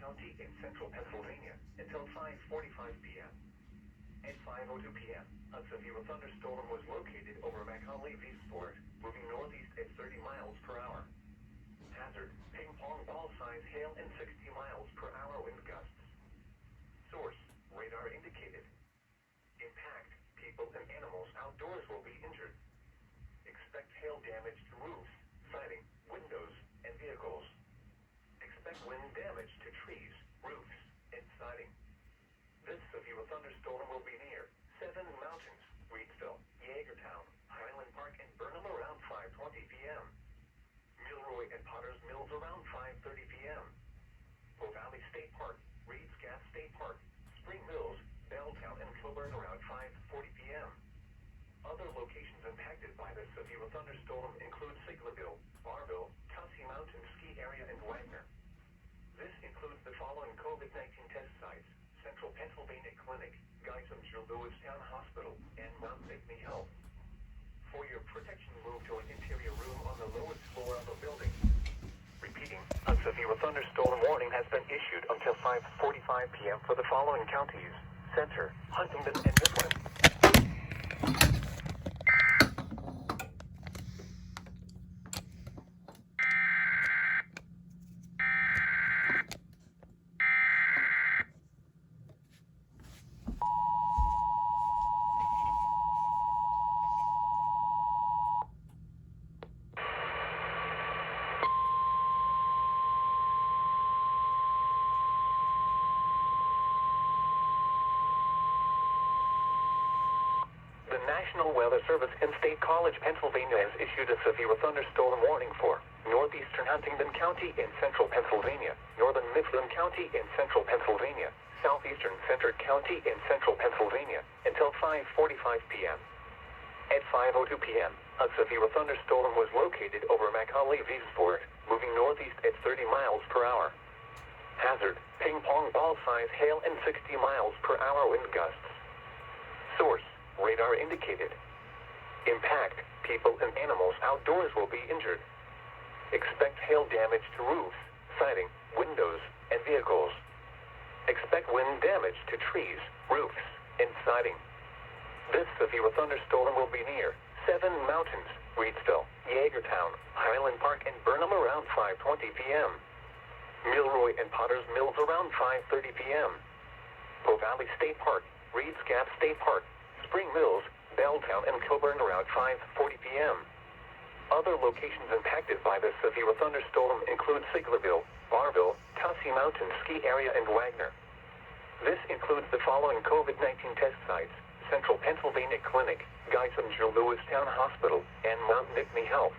County in central Pennsylvania until 5:45 p.m. At 5:02 p.m., a severe thunderstorm was located over MillersvilleWX&EAS, moving northeast at 30 miles per hour. Hazard, ping pong ball size hail and 60 miles per hour wind gusts. Source, radar indicated. Impact, people and animals outdoors will be injured. Expect hail damage to roofs, siding, windows, and vehicles. Expect wind damage to trees, roofs, and siding. This severe thunderstorm will be near 7 Mountains, Reedsville, Yeagertown, Highland Park, and Burnham around 5:20 p.m. Milroy and Potter's Mills around 5:30 p.m. Bow Valley State Park, Reed's Gap State Park, Spring Mills, Belltown, and Kilburn around 5:40 p.m. Other locations impacted by this severe thunderstorm include Siglerville, Barville, Tussey Mountain Ski Area, and Wagner. This includes the following COVID-19 test sites: Central Pennsylvania Clinic, Lewistown Hospital, and Mount Nittany Health. For your protection, move to an interior room on the lowest floor of a building. Repeating, a severe thunderstorm warning has been issued until 5:45 p.m. for the following counties: Center, Huntingdon, and Mifflin. The National Weather Service in State College, Pennsylvania has issued a severe thunderstorm warning for northeastern Huntingdon County in central Pennsylvania, northern Mifflin County in central Pennsylvania, southeastern Centre County in central Pennsylvania until 5:45 p.m. At 5:02 p.m., a severe thunderstorm was located over MillersvilleWX&EAS, moving northeast at 30 miles per hour. Hazard, ping pong ball size hail and 60 miles per hour wind gusts. Source, radar indicated. Impact, people and animals outdoors will be injured. Expect hail damage to roofs, siding, windows, and vehicles. Expect wind damage to trees, roofs, and siding. This severe thunderstorm will be near 7 Mountains, Reedsville, Yeagertown, Highland Park, and Burnham around 5:20 p.m. Milroy and Potter's Mills around 5:30 p.m. Bow Valley State Park, Reed's Gap State Park, Spring Mills, Belltown, and Kilburn around 5:40 p.m. Other locations impacted by this severe thunderstorm include Siglerville, Barville, Tussey Mountain Ski Area, and Wagner. This includes the following COVID-19 test sites: Central Pennsylvania Clinic, Lewistown Hospital, and Mount Nittany Health.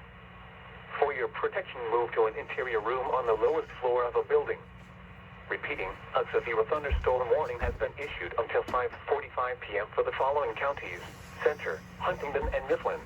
For your protection, move to an interior room on the lowest floor of a building. Repeating, a severe thunderstorm warning has been issued until 5:45 p.m. for the following counties: Center, Huntingdon, and Mifflin.